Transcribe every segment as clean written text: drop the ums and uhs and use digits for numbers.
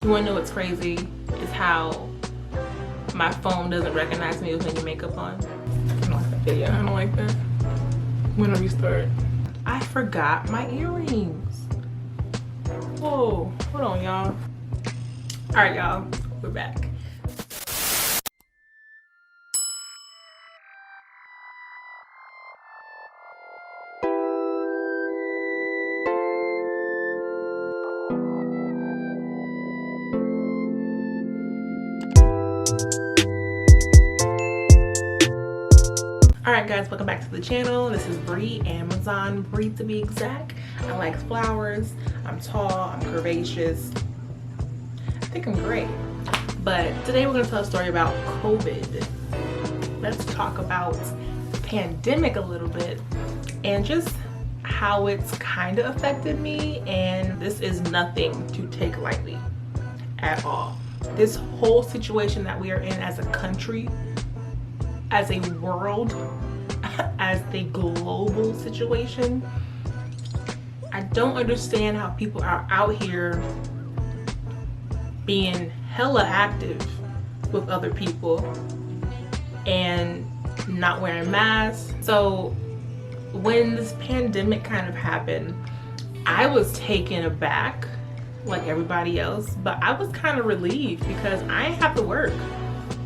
You wanna know what's crazy? Is how my phone doesn't recognize me with any makeup on. I don't like that video. I don't like that. When do we start? I forgot my earrings. Whoa, hold on, y'all. All right, y'all, we're back. Alright guys, welcome back to the channel. This is Bree, Amazon Bree to be exact. I like flowers, I'm tall, I'm curvaceous. I think I'm great. But today we're going to tell a story about COVID. Let's talk about the pandemic a little bit and just how it's kind of affected me, and this is nothing to take lightly at all. This whole situation that we are in as a country, as a world, as the global situation, I don't understand how people are out here being hella active with other people and not wearing masks. So when this pandemic kind of happened, I was taken aback like everybody else, but I was kind of relieved because I ain't have to work.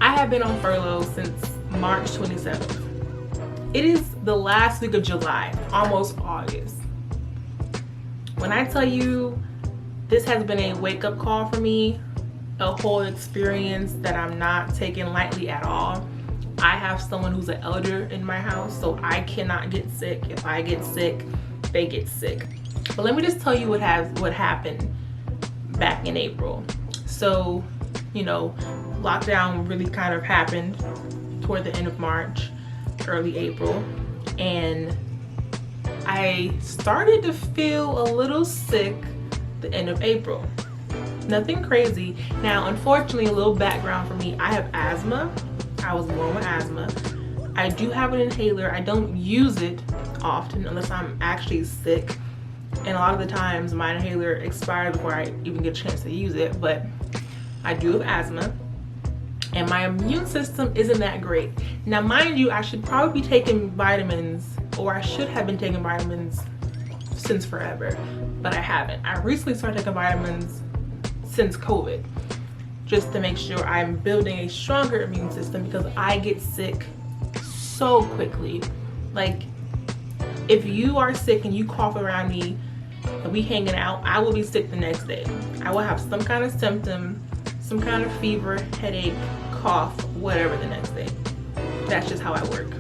I have been on furlough since March 27th. It is the last week of July, almost August. When I tell you this has been a wake-up call for me, a whole experience that I'm not taking lightly at all. I have someone who's an elder in my house, so I cannot get sick. If I get sick, they get sick. But let me just tell you what happened back in April. So, you know, lockdown really kind of happened toward the end of March, early April, and I started to feel a little sick the end of April. Nothing crazy. Now, unfortunately, a little background for me, I have asthma. I was born with asthma. I do have an inhaler. I don't use it often unless I'm actually sick, and a lot of the times my inhaler expires before I even get a chance to use it, but I do have asthma. And my immune system isn't that great. Now, mind you, I should probably be taking vitamins, or I should have been taking vitamins since forever, but I haven't. I recently started taking vitamins since COVID, just to make sure I'm building a stronger immune system, because I get sick so quickly. Like, if you are sick and you cough around me and we hanging out, I will be sick the next day. I will have some kind of symptom, some kind of fever, headache, cough, whatever the next day. That's just how I work.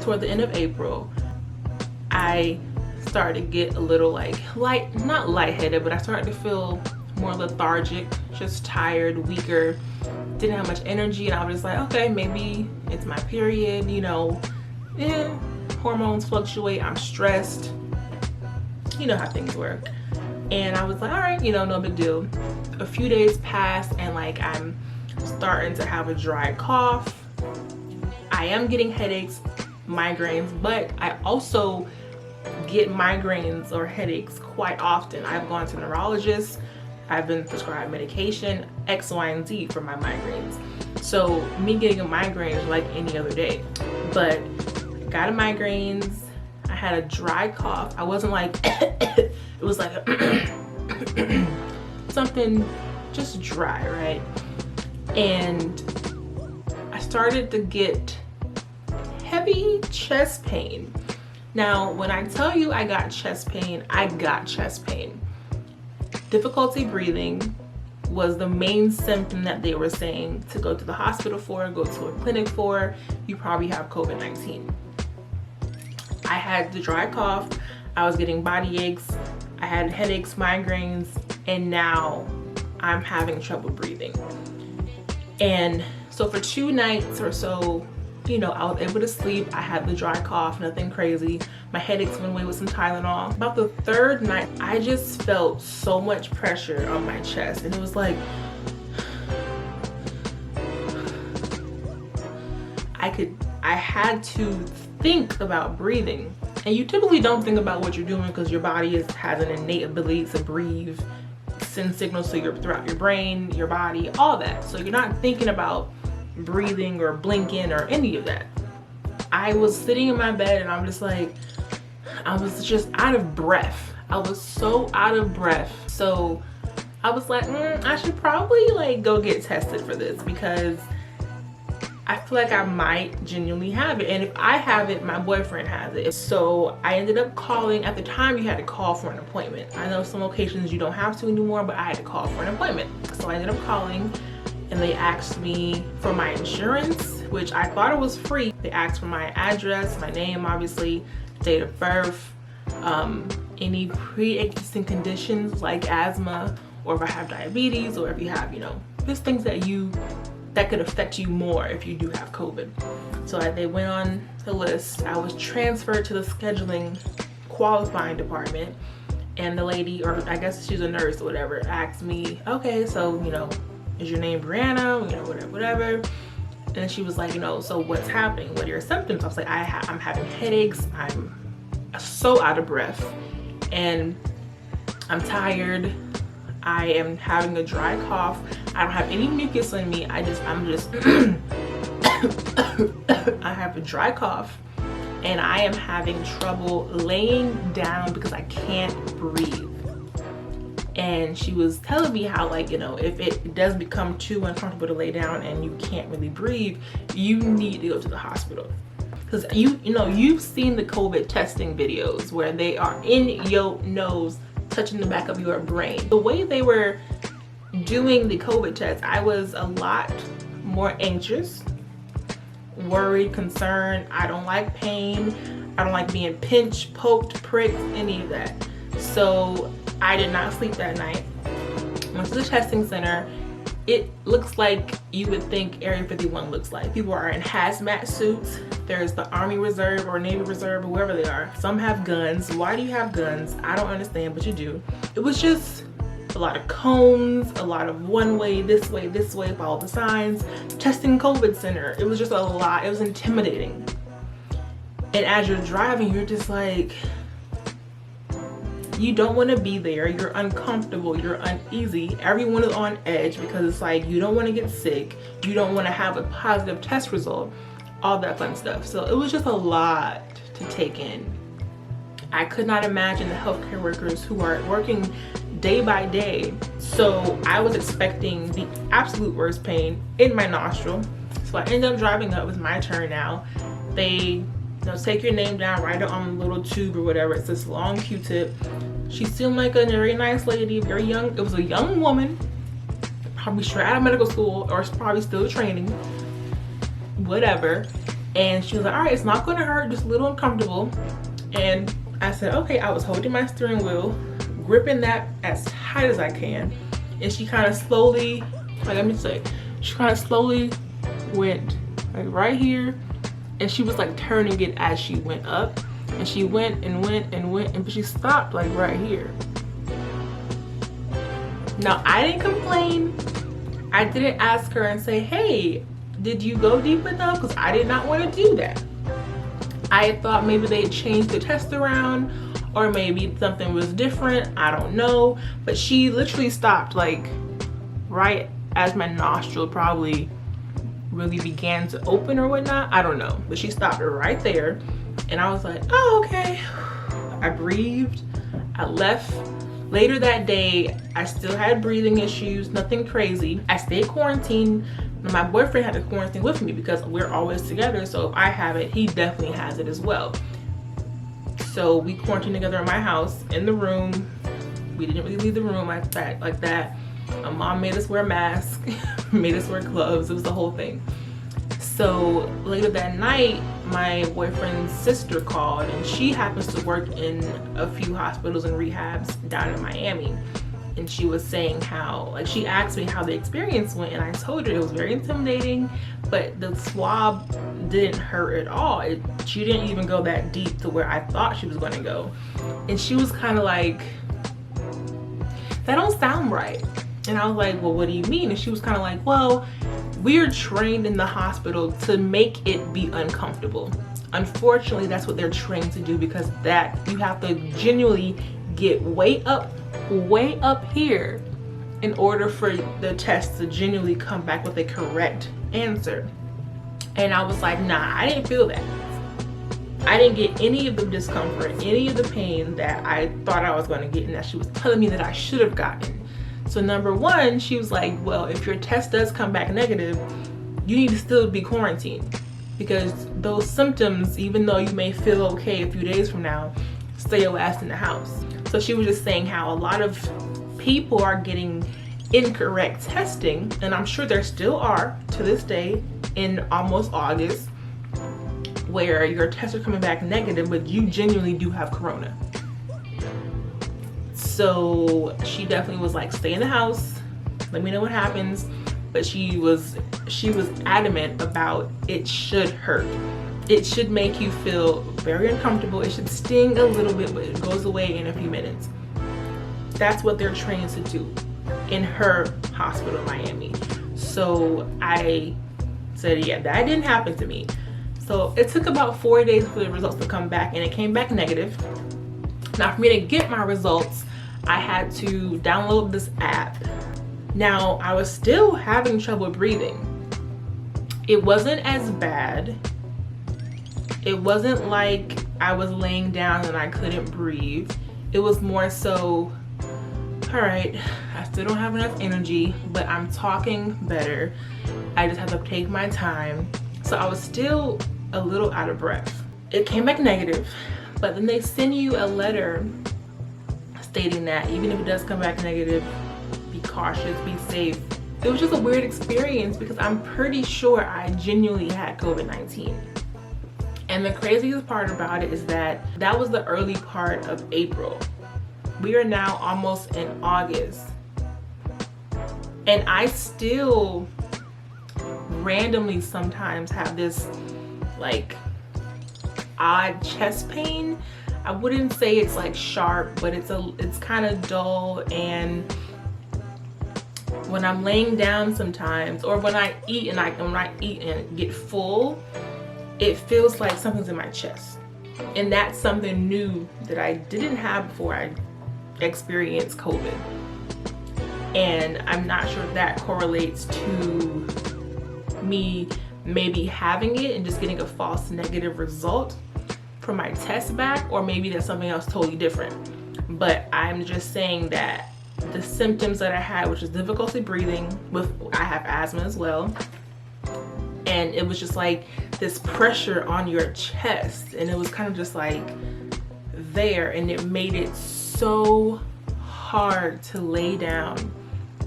Toward the end of April, I started to get a little not lightheaded, but I started to feel more lethargic, just tired, weaker, didn't have much energy, and I was just like, okay, maybe it's my period, you know, hormones fluctuate, I'm stressed, you know how things work. And I was like, all right, you know, no big deal. A few days passed, and like I'm starting to have a dry cough. I am getting headaches, migraines, but I also get migraines or headaches quite often. I've gone to neurologists, I've been prescribed medication, X, Y, and Z for my migraines. So me getting a migraine is like any other day. But got a migraines, I had a dry cough. I wasn't like, it was like something just dry, right? And I started to get heavy chest pain. Now, when I tell you I got chest pain, I got chest pain. Difficulty breathing was the main symptom that they were saying to go to the hospital for, go to a clinic for. You probably have COVID-19. I had the dry cough, I was getting body aches, I had headaches, migraines, and now I'm having trouble breathing. And so for 2 nights or so, you know, I was able to sleep. I had the dry cough, nothing crazy. My headaches went away with some Tylenol. About the 3rd night, I just felt so much pressure on my chest, and it was like, I had to think about breathing. And you typically don't think about what you're doing because your body has an innate ability to breathe sends signals to throughout your brain, your body, all that. So you're not thinking about breathing or blinking or any of that. I was sitting in my bed and I'm just like, I was just out of breath. I was so out of breath. So I was like, I should probably like go get tested for this, because I feel like I might genuinely have it. And if I have it, my boyfriend has it. So I ended up calling. At the time, you had to call for an appointment. I know some locations you don't have to anymore, but I had to call for an appointment. So I ended up calling, and they asked me for my insurance, which I thought it was free. They asked for my address, my name, obviously, date of birth, any pre-existing conditions like asthma, or if I have diabetes, or if you have, just things that could affect you more if you do have COVID. So they went on the list. I was transferred to the scheduling qualifying department, and the lady, or I guess she's a nurse or whatever, asked me, okay, so, is your name Brianna? Whatever. And she was like, so what's happening? What are your symptoms? I was like, I'm having headaches. I'm so out of breath, and I'm tired. I am having a dry cough. I don't have any mucus in me. I'm just I have a dry cough, and I am having trouble laying down because I can't breathe. And she was telling me how, like, if it does become too uncomfortable to lay down and you can't really breathe, you need to go to the hospital. Because you've seen the COVID testing videos where they are in your nose, touching the back of your brain. The way they were doing the COVID test, I was a lot more anxious, worried, concerned. I don't like pain. I don't like being pinched, poked, pricked, any of that. So I did not sleep that night. Went to the testing center. It looks like you would think Area 51 looks like. People are in hazmat suits. There's the Army Reserve or Navy Reserve or wherever they are. Some have guns. Why do you have guns? I don't understand, but you do. It was just a lot of cones, a lot of one way, this way, follow the signs. Testing COVID center. It was just a lot. It was intimidating. And as you're driving, you're just like, you don't want to be there. You're uncomfortable. You're uneasy. Everyone is on edge because it's like you don't want to get sick. You don't want to have a positive test result. All that fun stuff. So it was just a lot to take in. I could not imagine the healthcare workers who are working day by day. So I was expecting the absolute worst pain in my nostril. So I ended up driving up. It was my turn now. They take your name down, write it on a little tube or whatever. It's this long Q-tip. She seemed like a very nice lady, very young. It was a young woman, probably straight out of medical school or probably still training, whatever. And she was like, all right, it's not gonna hurt, just a little uncomfortable. And I said, okay. I was holding my steering wheel, gripping that as tight as I can. And she kind of slowly, she kind of slowly went like right here. And she was like turning it as she went up, and she went and went and went, but she stopped like right here. Now I didn't complain. I didn't ask her and say, hey, did you go deep enough? Because I did not want to do that. I thought maybe they changed the test around, or maybe something was different. I don't know. But she literally stopped like right as my nostril probably really began to open or whatnot. I don't know, but she stopped right there, and I was like, oh, okay. I breathed. I left. Later that day, I still had breathing issues, nothing crazy. I stayed quarantined. My boyfriend had to quarantine with me because we're always together, so if I have it, he definitely has it as well. So we quarantined together in my house, in the room. We didn't really leave the room like that. My mom made us wear masks, made us wear gloves. It was the whole thing. So later that night, my boyfriend's sister called, and she happens to work in a few hospitals and rehabs down in Miami. And she was saying how, like, she asked me how the experience went, and I told her it was very intimidating, but the swab didn't hurt at all. She didn't even go that deep to where I thought she was going to go. And she was kind of like, that don't sound right. And I was like, well, what do you mean? And she was kind of like, well, we're trained in the hospital to make it be uncomfortable. Unfortunately, that's what they're trained to do, because that you have to genuinely get way up here in order for the test to genuinely come back with a correct answer. And I was like, nah, I didn't feel that. I didn't get any of the discomfort, any of the pain that I thought I was going to get, and that she was telling me that I should have gotten. So number one, she was like, well, if your test does come back negative, you need to still be quarantined, because those symptoms, even though you may feel okay a few days from now, stay your ass in the house. So she was just saying how a lot of people are getting incorrect testing, and I'm sure there still are to this day in almost August, where your tests are coming back negative, but you genuinely do have corona. So she definitely was like, stay in the house, let me know what happens. But she was adamant about it should hurt. It should make you feel very uncomfortable. It should sting a little bit, but it goes away in a few minutes. That's what they're trained to do in her hospital in Miami. So I said, yeah, that didn't happen to me. So it took about 4 days for the results to come back, and it came back negative. Now for me to get my results, I had to download this app. Now I was still having trouble breathing. It wasn't as bad. It wasn't like I was laying down and I couldn't breathe. It was more so, all right, I still don't have enough energy, but I'm talking better. I just have to take my time. So I was still a little out of breath. It came back negative, but then they send you a letter stating that even if it does come back negative, be cautious, be safe. It was just a weird experience because I'm pretty sure I genuinely had COVID-19. And the craziest part about it is that that was the early part of April. We are now almost in August. And I still randomly sometimes have this like odd chest pain. I wouldn't say it's like sharp, but it's kind of dull. And when I'm laying down sometimes, or when I eat and when I eat and get full, it feels like something's in my chest. And that's something new that I didn't have before I experienced COVID. And I'm not sure if that correlates to me maybe having it and just getting a false negative result from my test back, or maybe that's something else totally different. But I'm just saying that the symptoms that I had, which is difficulty breathing, I have asthma as well, and it was just like this pressure on your chest, and it was kind of just like there, and it made it so hard to lay down.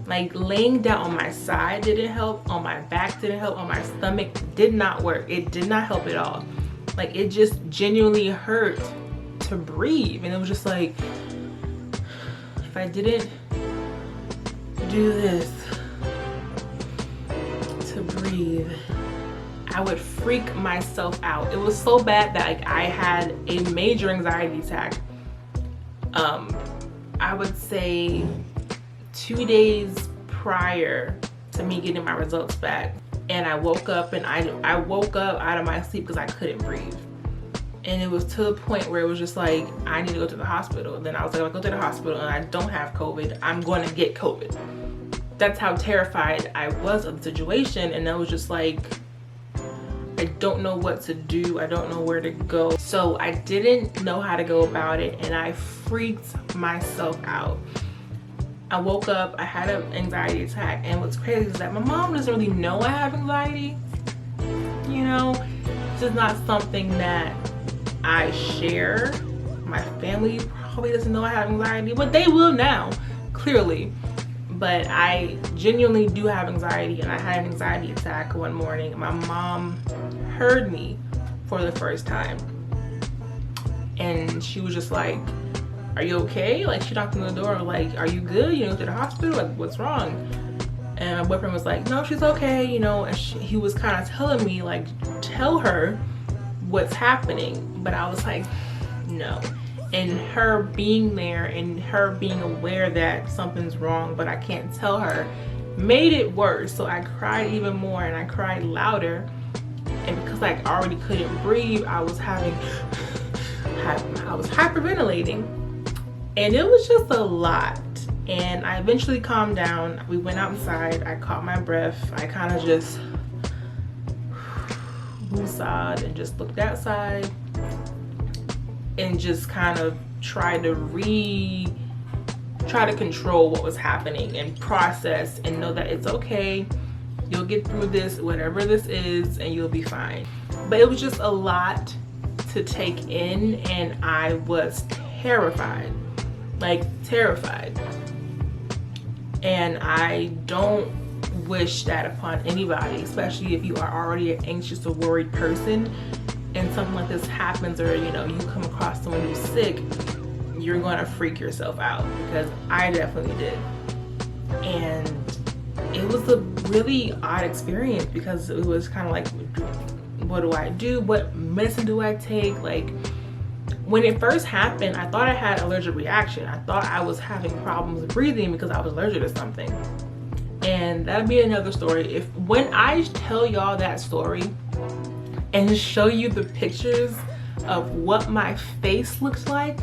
Like laying down on my side didn't help, on my back didn't help, on my stomach did not work. It did not help at all. Like it just genuinely hurt to breathe. And it was just like, if I didn't do this to breathe, I would freak myself out. It was so bad that like I had a major anxiety attack. I would say 2 days prior to me getting my results back, and I woke up and I woke up out of my sleep because I couldn't breathe. And it was to the point where it was just like, I need to go to the hospital. Then I was like, I'll go to the hospital and I don't have COVID, I'm going to get COVID. That's how terrified I was of the situation. And I was just like, I don't know what to do. I don't know where to go. So I didn't know how to go about it, and I freaked myself out. I woke up, I had an anxiety attack, and what's crazy is that my mom doesn't really know I have anxiety. You know, it's just not something that I share. My family probably doesn't know I have anxiety, but they will now, clearly. But I genuinely do have anxiety, and I had an anxiety attack one morning. My mom heard me for the first time, and she was just like, are you okay? Like, she knocked on the door like, are you good? You know, to the hospital? Like, what's wrong? And my boyfriend was like, no, she's okay, you know. And he was kind of telling me like, tell her what's happening. But I was like, no. And her being there and her being aware that something's wrong but I can't tell her made it worse. So I cried even more, and I cried louder. And because I already couldn't breathe, I was hyperventilating. And it was just a lot. And I eventually calmed down. We went outside, I caught my breath, I kind of just woosah'd and just looked outside and just kind of tried to control what was happening and process and know that it's okay. You'll get through this, whatever this is, and you'll be fine. But it was just a lot to take in, and I was terrified, like terrified. And I don't wish that upon anybody, especially if you are already an anxious or worried person and something like this happens, or you know, you come across someone who's sick, you're gonna freak yourself out, because I definitely did. And it was a really odd experience because it was kind of like, what do I do? What medicine do I take? Like, when it first happened, I thought I had an allergic reaction. I thought I was having problems breathing because I was allergic to something. And that'd be another story. When I tell y'all that story and show you the pictures of what my face looks like,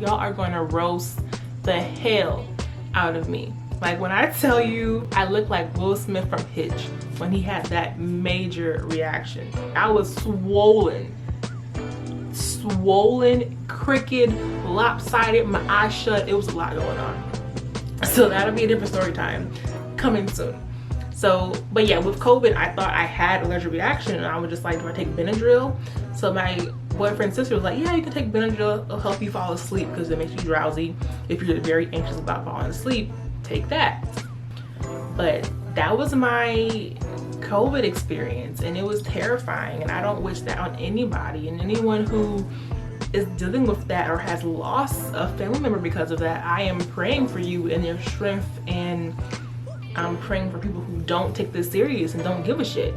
y'all are gonna roast the hell out of me. Like, when I tell you I look like Will Smith from Hitch when he had that major reaction. I was swollen, crooked, lopsided, my eyes shut. It was a lot going on. So that'll be a different story time coming soon. So, but yeah, with COVID, I thought I had allergic reaction, and I was just like, do I take Benadryl? So my boyfriend's sister was like, yeah, you can take Benadryl, it'll help you fall asleep because it makes you drowsy. If you're very anxious about falling asleep, take that. But that was my COVID experience, and it was terrifying, and I don't wish that on anybody. And anyone who is dealing with that or has lost a family member because of that, I am praying for you and your strength, and I'm praying for people who don't take this serious and don't give a shit.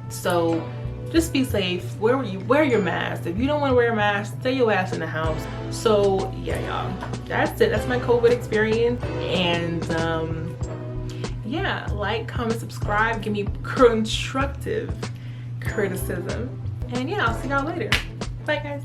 So just be safe. Wear your mask. If you don't want to wear a mask, stay your ass in the house. So yeah, y'all, that's it. That's my COVID experience. And yeah, like, comment, subscribe, give me constructive criticism, and yeah, I'll see y'all later. Bye guys.